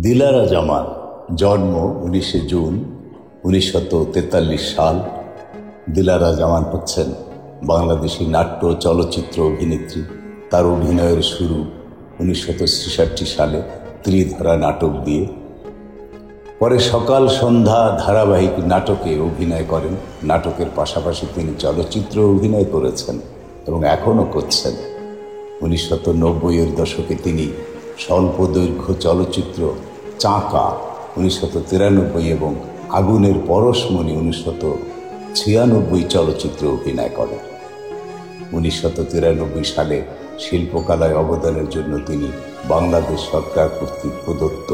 দিলারা জামান জন্ম 19 জুন 1943 সাল। দিলারা জামান হচ্ছেন বাংলাদেশি নাট্য চলচ্চিত্র অভিনেত্রী। তার অভিনয়ের শুরু 1966 সালে ত্রিধারা নাটক দিয়ে। পরে সকাল সন্ধ্যা ধারাবাহিক নাটকে অভিনয় করেন। নাটকের পাশাপাশি তিনি চলচ্চিত্র অভিনয় করেছেন এবং এখনও করছেন। 1990-এর দশকে তিনি স্বল্প দৈর্ঘ্য চলচ্চিত্র চাকা 1993 এবং আগুনের পরশমণি 1996 চলচ্চিত্রে অভিনয় করেন। 1993 সালে শিল্পকলায় অবদানের জন্য তিনি বাংলাদেশ সরকার কর্তৃক প্রদত্ত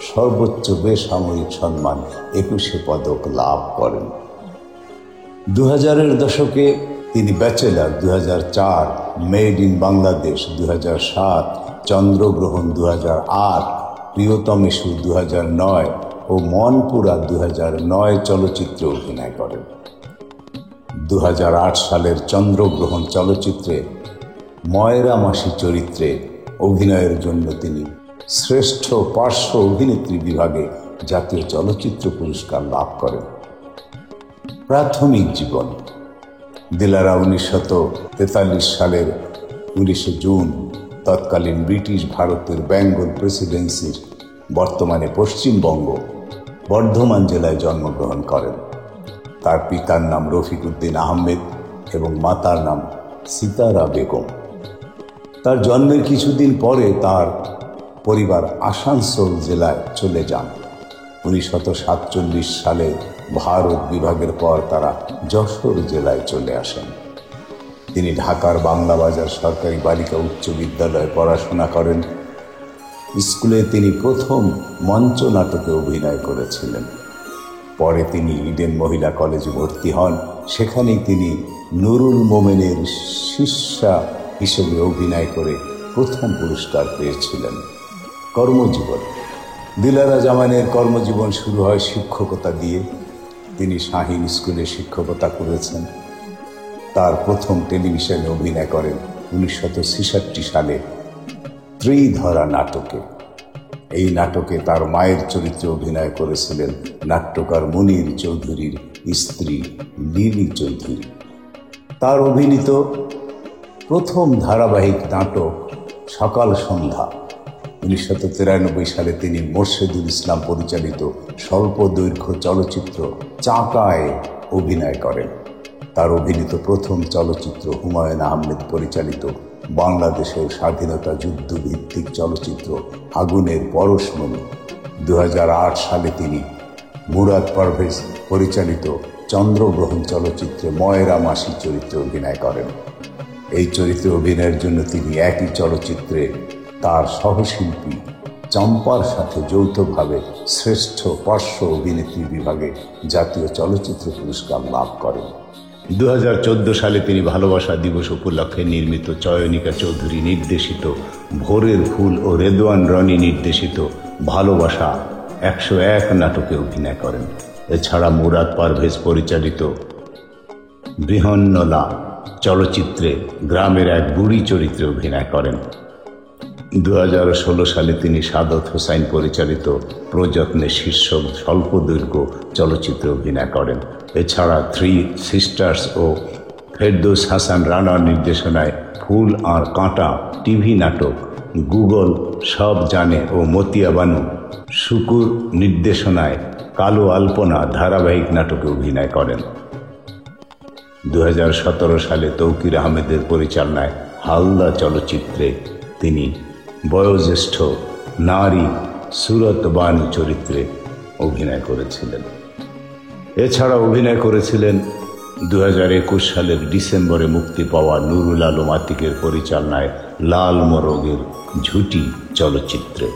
সর্বোচ্চ বেসামরিক সম্মান 21 পদক লাভ করেন। 2000-এর দশকে তিনি ব্যাচেলার 2004, মেড ইন বাংলাদেশ 2007, চন্দ্রগ্রহণ 2008, প্রিয়তমেশু 2009 ও মনপুরা 2009 চলচ্চিত্রে অভিনয় করেন। 2008 সালের চন্দ্রগ্রহণ চলচ্চিত্রে ময়রা মাসি চরিত্রে অভিনয়ের জন্য তিনি শ্রেষ্ঠ পার্শ্ব অভিনেত্রী বিভাগে জাতীয় চলচ্চিত্র পুরস্কার লাভ করেন। প্রাথমিক জীবন: দিলারা 1943 সালের 19 জুন তৎকালীন ব্রিটিশ ভারতের বেঙ্গল প্রেসিডেন্সির বর্তমানে পশ্চিমবঙ্গ বর্ধমান জেলায় জন্মগ্রহণ করেন। তার পিতার নাম রফিক উদ্দিন আহমেদ এবং মাতার নাম সিতারা বেগম। তার জন্মের কিছুদিন পরে তার পরিবার আসানসোল জেলায় চলে যান। 1947 সালে ভারত বিভাগের পর তারা যশোর জেলায় চলে আসেন। তিনি ঢাকার বাংলাবাজার সরকারি বালিকা উচ্চ বিদ্যালয়ে পড়াশোনা করেন। স্কুলে তিনি প্রথম মঞ্চ নাটকে অভিনয় করেছিলেন। পরে তিনি ইডেন মহিলা কলেজে ভর্তি হন। সেখানেই তিনি নুরুল মোমেনের শিষ্যা হিসেবে অভিনয় করে প্রথম পুরস্কার পেয়েছিলেন। কর্মজীবন: দিলারা জামানের কর্মজীবন শুরু হয় শিক্ষকতা দিয়ে। তিনি শাহীন স্কুলে শিক্ষকতা করেছেন। তার প্রথম টেলিভিশনে অভিনয় করেন 1966 সালে ত্রিধারা নাটকে। এই নাটকে তার মায়ের চরিত্রে অভিনয় করেছিলেন নাট্যকার মুনির চৌধুরীর স্ত্রী লিলি চৌধুরী। তার অভিনীত প্রথম ধারাবাহিক নাটক সকাল সন্ধ্যা 1993 সালে তিনি মোর্শেদুল ইসলাম পরিচালিত স্বল্প দৈর্ঘ্য চলচ্চিত্র চাকায় অভিনয় করেন। তার অভিনীত প্রথম চলচ্চিত্র হুমায়ুন আহমেদ পরিচালিত বাংলাদেশের স্বাধীনতা যুদ্ধ ভিত্তিক চলচ্চিত্র আগুনের পরশমণি। 2008 সালে তিনি মুরাদ পারভেজ পরিচালিত চন্দ্রগ্রহণ চলচ্চিত্রে ময়রা মাসি চরিত্রে অভিনয় করেন। এই চরিত্রে অভিনয়ের জন্য তিনি একই চলচ্চিত্রে তার সহশিল্পী চম্পার সাথে যৌথভাবে শ্রেষ্ঠ পার্শ্ব অভিনেত্রী বিভাগে জাতীয় চলচ্চিত্র পুরস্কার লাভ করেন। 2014 সালে তিনি ভালোবাসা দিবস উপলক্ষে নির্মিত চয়নিকা চৌধুরী নির্দেশিত ভোরের ফুল ও রেদওয়ান রনি নির্দেশিত ভালোবাসা 101 নাটকে অভিনয় করেন। এছাড়া মুরাদ পারভেজ পরিচালিত বৃহন্নলা চলচ্চিত্রে গ্রামের এক বুড়ি চরিত্রে অভিনয় করেন। 2016 সালে তিনি সাদত হোসাইন পরিচালিত প্রযত্নে শীর্ষক স্বল্প দৈর্ঘ্য চলচ্চিত্রে অভিনয় করেন। এছাড়া 3 সিস্টার্স ও ফেরদৌস হাসান রানার নির্দেশনায় ফুল আর কাঁটা টিভি নাটক, গুগল সব জানে ও মতিয়া বানু শুকুর নির্দেশনায় কালো আলপনা ধারাবাহিক নাটকে অভিনয় করেন। 2017 সালে তৌকির আহমেদের পরিচালনায় হালদা চলচ্চিত্রে তিনি বয়োজ্যেষ্ঠ নারী সুরত বানু চরিত্রে অভিনয় করেছিলেন। এছাড়া অভিনয় করেছিলেন 2021 সালের ডিসেম্বরে মুক্তি পাওয়া নুরুল আলম আতিকের পরিচালনায় লাল মোরগের ঝুঁটি চলচ্চিত্রে।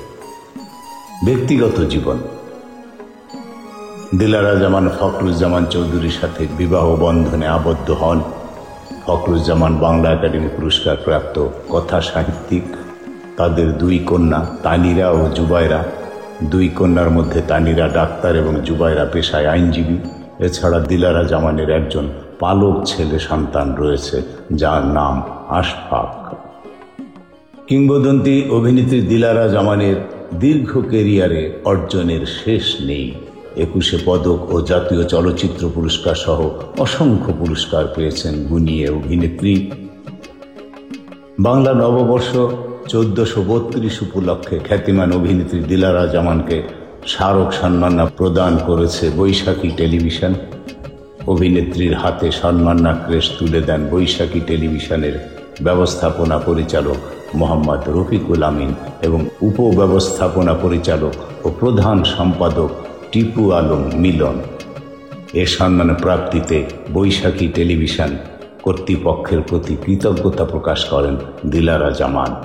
ব্যক্তিগত জীবন। দিলারা জামান ফখরুজ্জামান চৌধুরীর সাথে বিবাহ বন্ধনে আবদ্ধ হন। ফখরুজ্জামান বাংলা একাডেমি পুরস্কার প্রাপ্ত কথা সাহিত্যিক। তাদের দুই কন্যা তানিরা ও জুবাইরা। দুই কন্যার মধ্যে তানিরা ডাক্তার এবং জুবাইরা পেশায় আইনজীবী। এছাড়া দিলারা জামানের একজন পালক ছেলে সন্তান রয়েছে, যার নাম আশফাক। কিংবদন্তি অভিনেত্রী দিলারা জামানের দীর্ঘ ক্যারিয়ারে অর্জনের শেষ নেই। 21 পদক ও জাতীয় চলচ্চিত্র পুরস্কার সহ অসংখ্য পুরস্কার পেয়েছেন গুণী অভিনেত্রী। বাংলা নববর্ষ 1432 উপলক্ষে খ্যাতিমান অভিনেত্রী দিলারা জামানকে স্মারক সম্মাননা প্রদান করেছে বৈশাখী টেলিভিশন। অভিনেত্রীর হাতে সম্মাননা ক্রেস্ট তুলে দেন বৈশাখী টেলিভিশনের ব্যবস্থাপনা পরিচালক মোহাম্মদ রফিকুল আমিন এবং উপব্যবস্থাপনা পরিচালক ও প্রধান সম্পাদক টিপু আলম মিলন। এ সম্মান প্রাপ্তিতে বৈশাখী টেলিভিশন কর্তৃপক্ষের প্রতি কৃতজ্ঞতা প্রকাশ করেন দিলারা জামান।